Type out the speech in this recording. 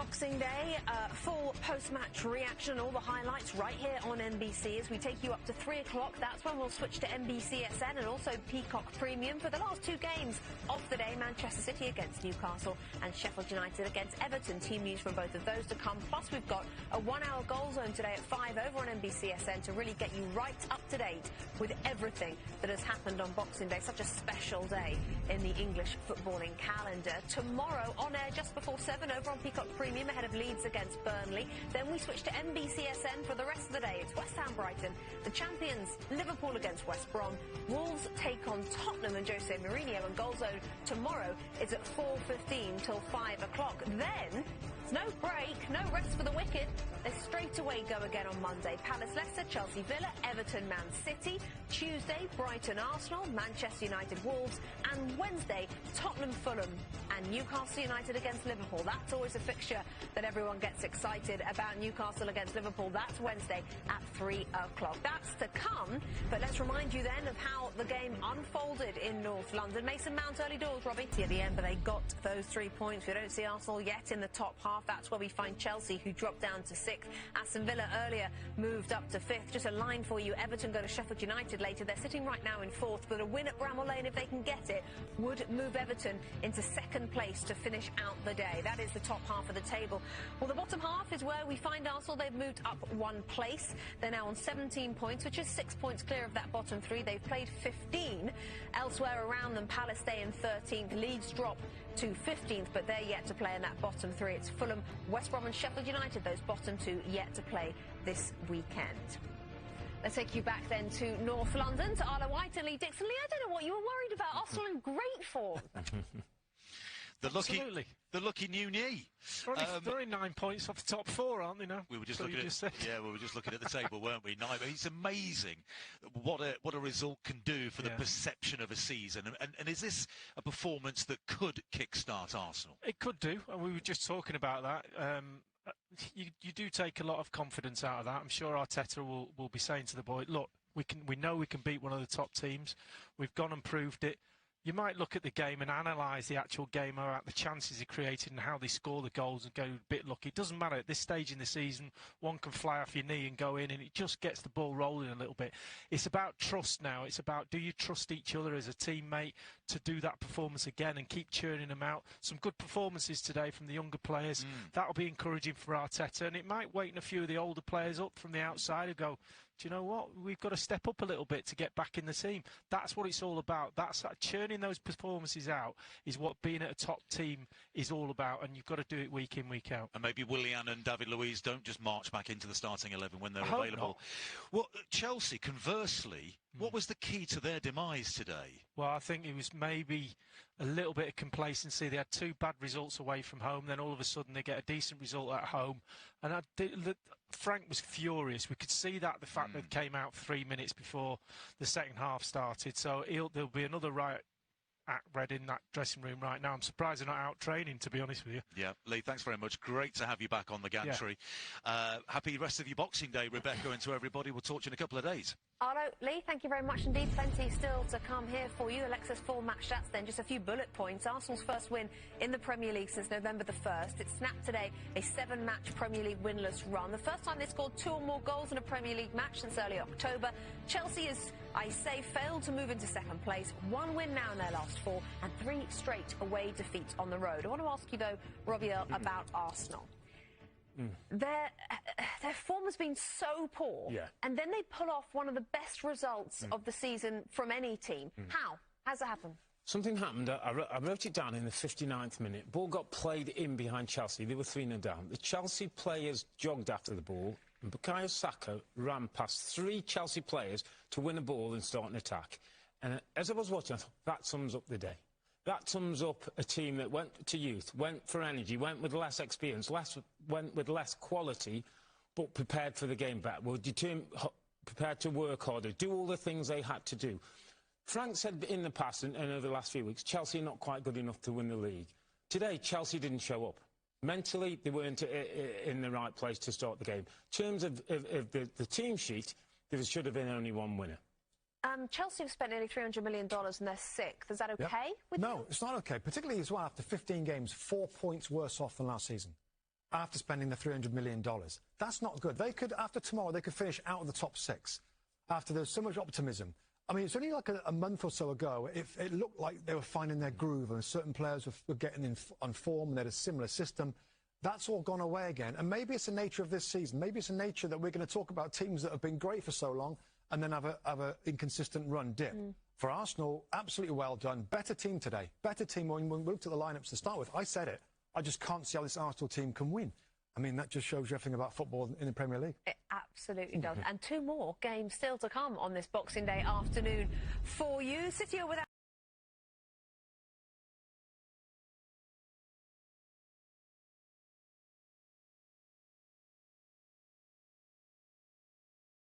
Boxing Day, full post-match reaction, all the highlights right here on NBC as we take you up to 3 o'clock. That's when we'll switch to NBCSN and also Peacock Premium for the last two games of the day. Manchester City against Newcastle and Sheffield United against Everton. Team news from both of those to come. Plus, we've got a 1 hour goal zone today at 5 over on NBCSN to really get you right up to date with everything that has happened on Boxing Day. Such a special day in the English footballing calendar. Tomorrow on air just before 7 over on Peacock Premium ahead of Leeds against Burnley. Then we switch to NBCSN for the rest of the day. It's West Ham Brighton, the champions Liverpool against West Brom. Wolves take on Tottenham and Jose Mourinho, and Goal Zone tomorrow is at 4:15 till 5 o'clock. Then no break, no rest for the wicked. They straight away go again on Monday. Palace Leicester, Chelsea Villa, Everton Man City. Tuesday, Brighton Arsenal, Manchester United Wolves, and Wednesday, Tottenham Fulham and Newcastle United against Liverpool. That's always a fixture that everyone gets excited about. Newcastle against Liverpool. That's Wednesday at 3 o'clock. That's to come, but let's remind you then of how the game unfolded in North London. Mason Mount early doors, Robbie. At the end, but they got those 3 points. We don't see Arsenal yet in the top half. That's where we find Chelsea, who dropped down to 6th. Aston Villa earlier moved up to 5th. Just a line for you. Everton go to Sheffield United later. They're sitting right now in 4th, but a win at Bramall Lane, if they can get it, would move Everton into 2nd place to finish out the day. That is the top half of the table. Well, the bottom half is where we find Arsenal. They've moved up 1 place. They're now on 17 points, which is 6 points clear of that bottom 3. They've played 15 elsewhere around them. Palace stay in 13th. Leeds drop to 15th, but they're yet to play in that bottom 3. It's Fulham, West Brom and Sheffield United, those bottom 2 yet to play this weekend. Let's take you back then to North London, to Arlo White and Lee Dixon. Lee, I don't know what you were worried about. Arsenal in great form. The lucky new knee. They're only 9 points off the top 4, aren't they now? We were just looking at we were just looking at the table, weren't we? It's amazing what a result can do for the perception of a season. And is this a performance that could kickstart Arsenal? It could do, and we were just talking about that. You do take a lot of confidence out of that. I'm sure Arteta will be saying to the boy, look, we know we can beat one of the top teams. We've gone and proved it. You might look at the game and analyse the actual game about the chances he created and how they score the goals and go a bit lucky. It doesn't matter at this stage in the season. One can fly off your knee and go in, and it just gets the ball rolling a little bit. It's about trust now. It's about, do you trust each other as a teammate to do that performance again and keep churning them out? Some good performances today from the younger players. That'll be encouraging for Arteta, and it might wake a few of the older players up from the outside who go, do you know what? We've got to step up a little bit to get back in the team. That's what it's all about. That's churning those performances out is what being at a top team is all about, and you've got to do it week in, week out. And maybe Willian and David Luiz don't just march back into the starting 11 when they're available. Well, Chelsea, conversely, what was the key to their demise today? Well, I think it was maybe a little bit of complacency. They had 2 bad results away from home, then all of a sudden they get a decent result at home. And Frank was furious. We could see that, the fact that it came out 3 minutes before the second half started. So there'll be another riot at Red in that dressing room right now. I'm surprised they're not out training, to be honest with you. Yeah, Lee, thanks very much. Great to have you back on the gantry. Happy rest of your Boxing Day, Rebecca, and to everybody. We'll talk to you in a couple of days. Arlo, Lee, thank you very much indeed. Plenty still to come here for you. Alexa's full match stats then. Just a few bullet points. Arsenal's first win in the Premier League since November the 1st. It snapped today a 7-match Premier League winless run. The first time they scored 2 or more goals in a Premier League match since early October. Chelsea has, I say, failed to move into 2nd place. 1 win now in their last 4 and 3 straight away defeats on the road. I want to ask you, though, Robbie, about Arsenal. Their form has been so poor, and then they pull off one of the best results of the season from any team. How? How's that happen? Something happened. I wrote it down in the 59th minute. Ball got played in behind Chelsea. They were 3-0 down. The Chelsea players jogged after the ball, and Bukayo Saka ran past 3 Chelsea players to win a ball and start an attack. And as I was watching, I thought, that sums up the day. That sums up a team that went to youth, went for energy, went with less experience, went with less quality, but prepared for the game back. Were prepared to work harder, do all the things they had to do. Frank said in the past and over the last few weeks, Chelsea are not quite good enough to win the league. Today, Chelsea didn't show up. Mentally, they weren't in the right place to start the game. In terms of the team sheet, there should have been only 1 winner. Chelsea have spent nearly $300 million and they're 6th. Is that okay with you? No, it's not okay, particularly as well after 15 games, 4 points worse off than last season. after spending the $300 million. That's not good. They could, after tomorrow, they could finish out of the top 6 after there's so much optimism. I mean, it's only like a month or so ago, it looked like they were finding their groove and certain players were getting on form and they had a similar system. That's all gone away again. And maybe it's the nature of this season. Maybe it's the nature that we're going to talk about teams that have been great for so long and then have a inconsistent run dip. For Arsenal, absolutely well done. Better team today. Better team. When we looked at the lineups to start with, I said it. I just can't see how this Arsenal team can win. I mean, that just shows you everything about football in the Premier League. It absolutely does. And 2 more games still to come on this Boxing Day afternoon for you. City are without